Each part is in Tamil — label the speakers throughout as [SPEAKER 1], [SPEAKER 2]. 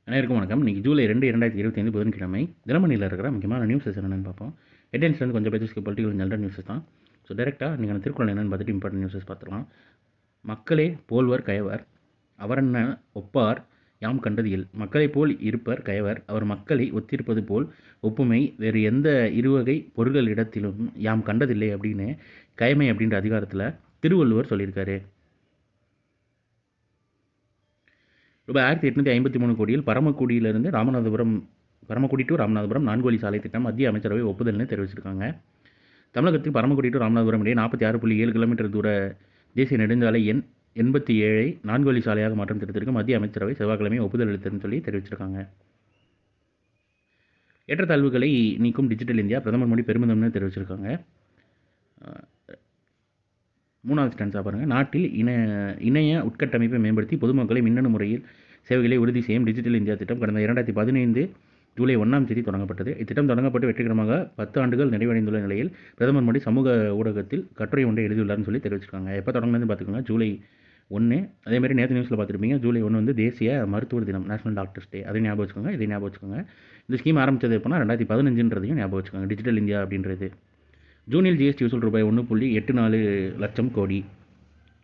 [SPEAKER 1] அனைவருக்கும் வணக்கம். இன்றைக்கி ஜூலை 2, 2025 புதன்கிழமை. தினமணியில் இருக்கிற முக்கியமான நியூஸஸ் என்னென்னு பார்ப்போம். ஹெட்லைன்ஸ்லேருந்து கொஞ்சம் பேஜஸ்க்கு பொலிட்டிக்கல் ஜென்ரல் நியூஸஸ் தான். ஸோ டேரெக்டாக நீங்கள் திருக்குறள் என்னென்னு பார்த்துட்டு இம்பார்ட்டன்ட் நியூஸஸ் பார்த்துக்கலாம். மக்களே போல்வர் கயவர் அவரென்ன ஒப்பார் யாம் கண்டது இல். மக்களைப் போல் இருப்பர் கயவர் அவர் மக்களை ஒத்திருப்பது போல் ஒப்புமை வேறு எந்த இருவகை பொருள்களிடத்திலும் யாம் கண்டதில்லை அப்படின்னு கயமை அப்படின்ற அதிகாரத்தில் திருவள்ளுவர் சொல்லியிருக்காரு. ரூபாய் 1853 கோடியில் பரமக்குடியிலிருந்து பரமக்குடி டு ராமநாதபுரம் 4 வழி சாலை திட்டம் மத்திய அமைச்சரவை ஒப்புதல்னு தெரிவிச்சிருக்காங்க. தமிழகத்தில் பரமக்குடி டு ராமநாதபுரம் இடையே 46.7 கிலோமீட்டர் தூர தேசிய நெடுஞ்சாலை எண் 87ஐ 4 வழி சாலையாக மாற்றும் திட்டத்திற்கு மத்திய அமைச்சரவை செவ்வாய்க்கிழமை ஒப்புதல் அளித்ததுன்னு சொல்லி தெரிவிச்சிருக்காங்க. ஏற்றத்தாழ்வுகளை நீக்கும் டிஜிட்டல் இந்தியா பிரதமர் மோடி பெருமிதம்னு தெரிவிச்சிருக்காங்க. 3வது ஸ்டான்ஸாக பாருங்கள். நாட்டில் இணைய உட்கட்டமைப்பை மேம்படுத்தி பொதுமக்களை மின்னணு முறையில் சேவைகளை உறுதி செய்யும் டிஜிட்டல் இந்தியா திட்டம் கடந்த 2015 ஜூலை 1ஆம் தேதி தொடங்கப்பட்டது. இத்திட்டம் தொடங்கப்பட்டு வெற்றிகரமாக 10 ஆண்டுகள் நிறைவடைந்துள்ள நிலையில் பிரதமர் மோடி சமூக ஊடகத்தில் கட்டுரை ஒன்றை எழுதியுள்ளார்னு சொல்லி தெரிவிச்சிருக்காங்க. எப்போ தொடங்கினதுன்னு பார்த்துக்கோங்க, ஜூலை 1. அதேமாதிரி நேற்று நியூஸில் பார்த்துருப்பீங்க, ஜூலை 1 வந்து தேசிய மருத்துவர் தினம், நேஷனல் டாக்டர்ஸ் டே. அதை ஞாபகம் வச்சுக்கோங்க, இதை ஞாபகம் வச்சுக்கோங்க. இந்த ஸ்கீம் ஆரம்பித்தது எப்போனா 2015ன்றதையும் ஞாபகம் வச்சுக்கோங்க. டிஜிட்டல் இந்தியா அப்படின்றது. ஜூனில் ஜிஎஸ்டி வசூல் ரூபாய் 1.84 லட்சம் கோடி.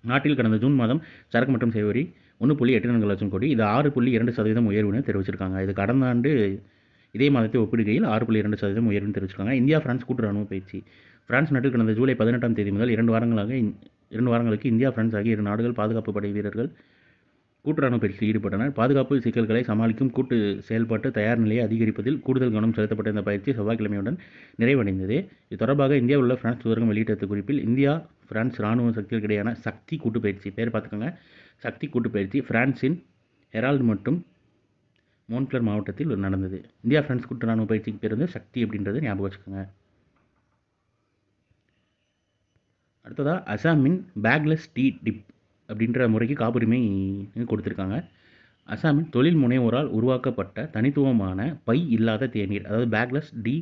[SPEAKER 1] நாட்டில் கடந்த ஜூன் மாதம் சரக்கு மற்றும் சேவை வரி 1.84 லட்சம் கோடி. இது 6.2% உயர்வுன்னு தெரிவிச்சிருக்காங்க. இது கடந்த ஆண்டு இதே மாதத்தை ஒப்பிடுகையில் 6.2% உயர்வுன்னு தெரிவிச்சிருக்காங்க. இந்தியா பிரான்ஸ் கூட்டு ராணுவ பயிற்சி. பிரான்ஸ் நாட்டில் கடந்த ஜூலை 18ஆம் தேதி முதல் 2 வாரங்களுக்கு இந்தியா பிரான்ஸ் ஆகிய 2 நாடுகள் பாதுகாப்பு படை வீரர்கள் கூட்டு ராணுவ பயிற்சியில் ஈடுபட்டனர். பாதுகாப்பு சிக்கல்களை சமாளிக்கும் கூட்டு செயல்பாட்டு தயார் நிலையை அதிகரிப்பதில் கூடுதல் கவனம் செலுத்தப்பட்ட இந்த பயிற்சி செவ்வாய்க்கிழமையுடன் நிறைவடைந்தது. இது தொடர்பாக இந்தியாவில் உள்ள பிரான்ஸ் தூதரகம் வெளியிட்ட குறிப்பில் இந்தியா பிரான்ஸ் ராணுவ சக்திகளுக்கிடையான சக்தி கூட்டு பயிற்சி, பேர் பார்த்துக்கோங்க, சக்தி கூட்டு பயிற்சி பிரான்சின் ஹெரால்டு மற்றும் மோன்க்ளர் மாவட்டத்தில் நடந்தது. இந்தியா பிரான்ஸ் கூட்டு ராணுவ பயிற்சிக்கு பேர் வந்து சக்தி அப்படின்றது ஞாபகம் வச்சுக்கோங்க. அடுத்ததாக அசாமின் பேக்லெஸ் டீ டிப் அப்படின்ற முறைக்கு காப்புரிமை கொடுத்துருக்காங்க. அசாமின் தொழில் முனைவோரால் உருவாக்கப்பட்ட தனித்துவமான பை இல்லாத தேநீர், அதாவது பேக்லெஸ் டீ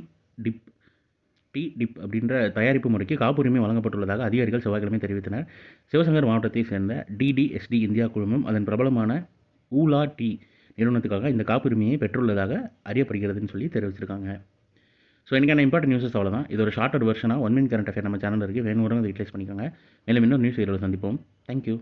[SPEAKER 1] டிப் அப்படின்ற தயாரிப்பு முறைக்கு காப்புரிமை வழங்கப்பட்டுள்ளதாக அதிகாரிகள் செவ்வாய்க்கிழமை தெரிவித்தனர். சிவசங்கர் மாவட்டத்தை சேர்ந்த டிடிஎஸ்டி இந்தியா குழுமம் அதன் பிரபலமான ஊலா டீ நிறுவனத்துக்காக இந்த காப்புரிமையை பெற்றுள்ளதாக அறியப்படுகிறதுன்னு சொல்லி தெரிவிச்சிருக்காங்க. ஸோ இன்றைக்கான இம்பார்ட்டன்ட் நியூஸஸ் அவ்வளோதான். இது ஒரு ஷார்ட்டட் வெர்ஷனாக 1 மினிட் கரண்ட் அஃபேர் நம்ம சேனல் இருக்குது. வேணுங்கிறவங்க அதை யூட்டிலைஸ் பண்ணிக்கோங்க. மேலும் இன்னொரு நியூஸ் வீடியோவில் சந்திப்போம். தேங்க்யூ.